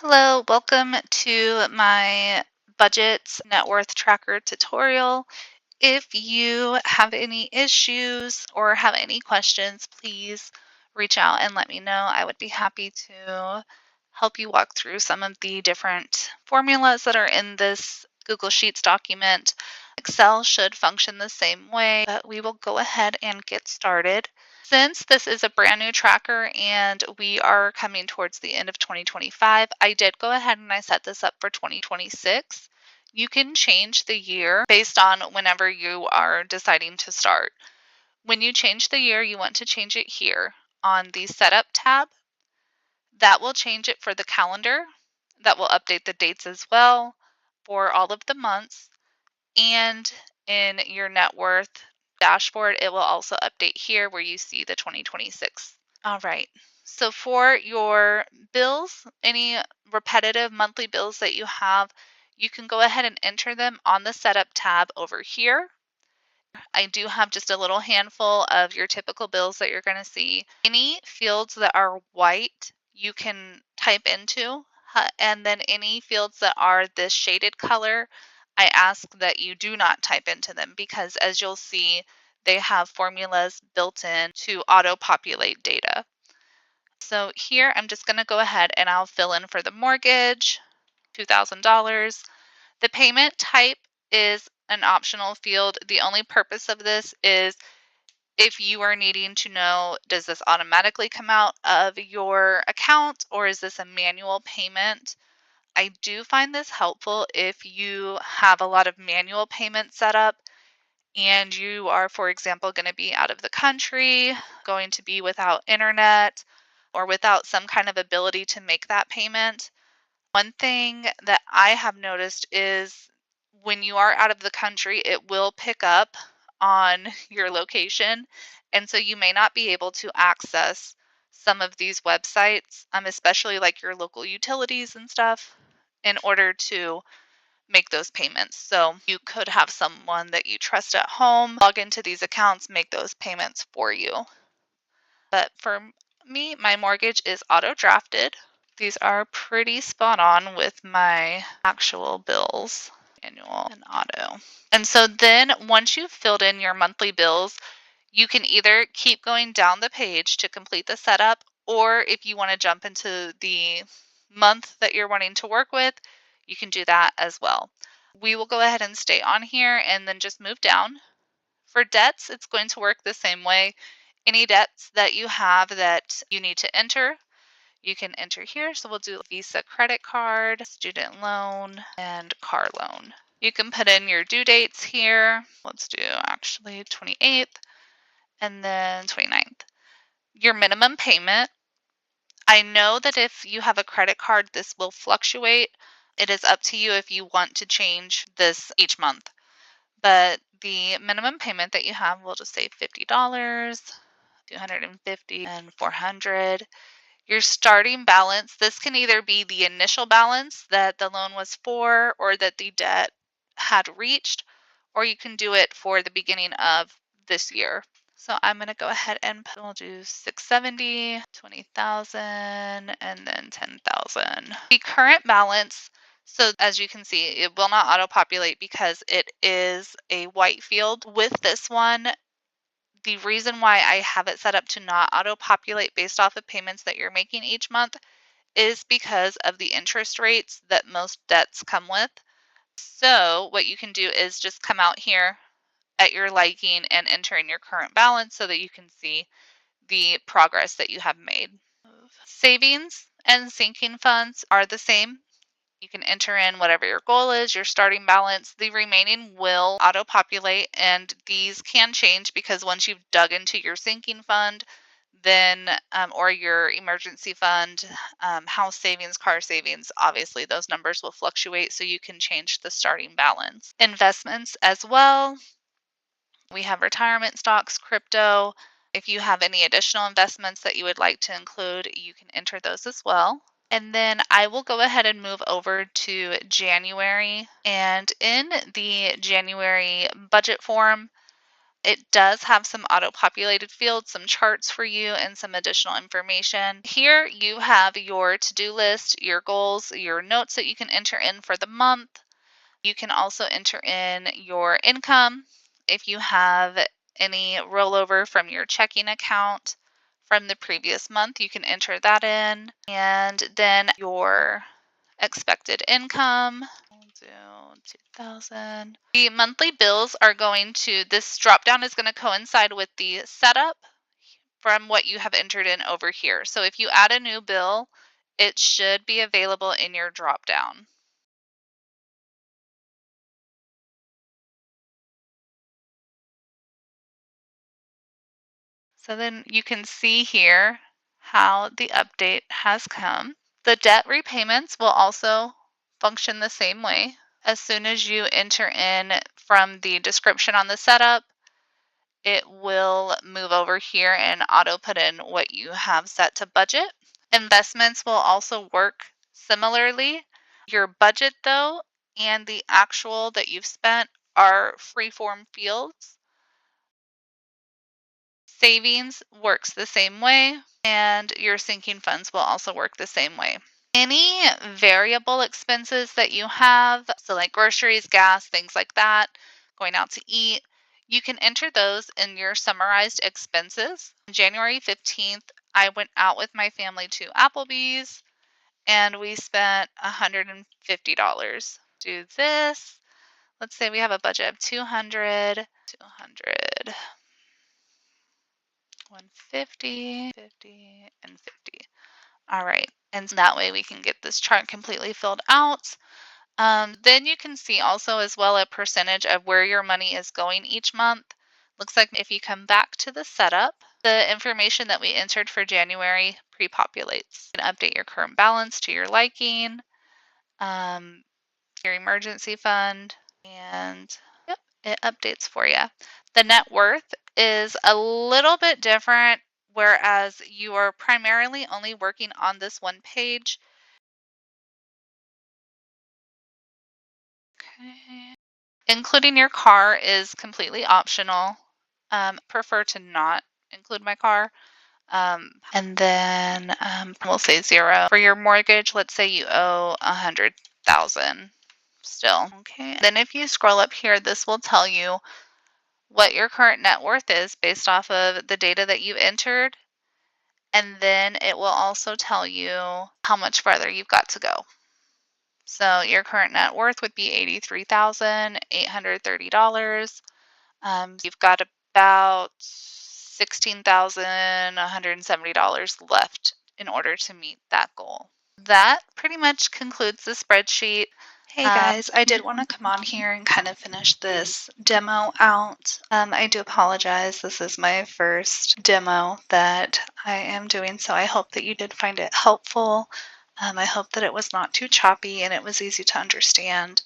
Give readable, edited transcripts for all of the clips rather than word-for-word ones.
Hello, welcome to my budget net worth tracker tutorial. If you have any issues or have any questions, please reach out and let me know. I would be happy to help you walk through some of the different formulas that are in this Google Sheets document. Excel should function the same way, but we will go ahead and get started. Since this is a brand new tracker and we are coming towards the end of 2025, I did go ahead and I set this up for 2026. You can change the year based on whenever you are deciding to start. When you change the year, you want to change it here on the Setup tab. That will change it for the calendar. That will update the dates as well for all of the months. And in your net worth dashboard, it will also update here where you see the 2026. All right. So for your bills, any repetitive monthly bills that you have, you can go ahead and enter them on the Setup tab over here. I do have just a little handful of your typical bills that you're going to see. Any fields that are white, you can type into, and then any fields that are this shaded color, I ask that you do not type into them because as you'll see, they have formulas built in to auto-populate data. So here I'm just going to go ahead and I'll fill in for the mortgage, $2,000. The payment type is an optional field. The only purpose of this is if you are needing to know, does this automatically come out of your account or is this a manual payment? I do find this helpful if you have a lot of manual payments set up and you are, for example, going to be out of the country, going to be without internet, or without some kind of ability to make that payment. One thing that I have noticed is when you are out of the country, it will pick up on your location. And so you may not be able to access some of these websites, especially like your local utilities and stuff, in order to make those payments. So you could have someone that you trust at home log into these accounts, make those payments for you. But for me, my mortgage is auto drafted. These are pretty spot on with my actual bills, annual and auto. And so then once you've filled in your monthly bills, you can either keep going down the page to complete the setup, or if you want to jump into the month that you're wanting to work with, you can do that as well. We will go ahead and stay on here and then just move down. For debts, it's going to work the same way. Any debts that you have that you need to enter, you can enter here. So we'll do Visa credit card, student loan, and car loan. You can put in your due dates here. Let's do actually 28th and then 29th. Your minimum payment. I know that if you have a credit card, this will fluctuate. It is up to you if you want to change this each month. But the minimum payment that you have, we'll just say $50, 250, and 400. Your starting balance, this can either be the initial balance that the loan was for or that the debt had reached, or you can do it for the beginning of this year. So I'm going to go ahead and we'll do 670, 20,000, and then 10,000. The current balance, so as you can see, it will not auto-populate because it is a white field. With this one, the reason why I have it set up to not auto-populate based off of payments that you're making each month is because of the interest rates that most debts come with. So what you can do is just come out here at your liking and enter in your current balance so that you can see the progress that you have made. Savings and sinking funds are the same. You can enter in whatever your goal is, your starting balance. The remaining will auto-populate, and these can change because once you've dug into your sinking fund, then or your emergency fund, house savings, car savings, obviously those numbers will fluctuate, so you can change the starting balance. Investments as well. We have retirement stocks, crypto. If you have any additional investments that you would like to include, you can enter those as well. And then I will go ahead and move over to January. And in the January budget form, It does have some auto-populated fields, some charts for you, and some additional information. Here you have your to-do list, your goals, your notes that you can enter in for the month. You can also enter in your income if you have any rollover from your checking account from the previous month. You can enter that in. And then your expected income. We'll do 2000. The monthly bills are going to, this drop down is going to coincide with the setup from what you have entered in over here. So if you add a new bill, it should be available in your drop down. So then you can see here how the update has come. The debt repayments will also function the same way. As soon as you enter in from the description on the setup, it will move over here and auto put in what you have set to budget. Investments will also work similarly. Your budget, though, and the actual that you've spent are free-form fields. Savings works the same way, and your sinking funds will also work the same way. Any variable expenses that you have, so like groceries, gas, things like that, going out to eat, you can enter those in your summarized expenses. On January 15th, I went out with my family to Applebee's and we spent $150. Do this. Let's say we have a budget of 200, 150, 50, and 50. All right. And that way we can get this chart completely filled out. Then you can see also as well a percentage of where your money is going each month. Looks like if you come back to the setup, the information that we entered for January pre-populates. You can update your current balance to your liking, your emergency fund, and yep, it updates for you. The net worth is a little bit different, whereas you are primarily only working on this one page. Okay. Including your car is completely optional. Prefer to not include my car. And then we'll say 0 for your mortgage. Let's say you owe 100,000 still. Okay. Then if you scroll up here, this will tell you what your current net worth is based off of the data that you entered. And then it will also tell you how much farther you've got to go. So your current net worth would be $83,830. You've got about $16,170 left in order to meet that goal. That pretty much concludes the spreadsheet. Hey guys, I did want to come on here and kind of finish this demo out. I do apologize. This is my first demo that I am doing, so I hope that you did find it helpful. I hope that it was not too choppy and it was easy to understand.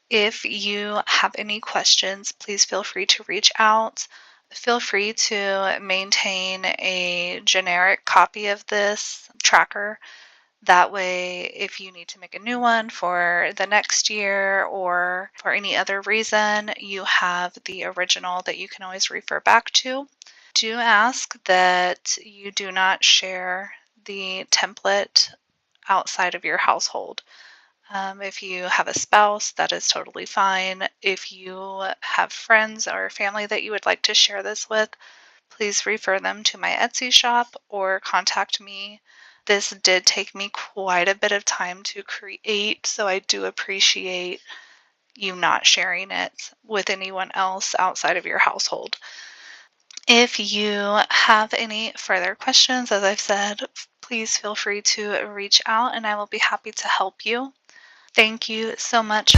If you have any questions, please feel free to reach out. Feel free to maintain a generic copy of this tracker. That way, if you need to make a new one for the next year or for any other reason, you have the original that you can always refer back to. Do ask that you do not share the template outside of your household. If you have a spouse, that is totally fine. If you have friends or family that you would like to share this with, please refer them to my Etsy shop or contact me. This did take me quite a bit of time to create, so I do appreciate you not sharing it with anyone else outside of your household. If you have any further questions, as I've said, please feel free to reach out and I will be happy to help you. Thank you so much.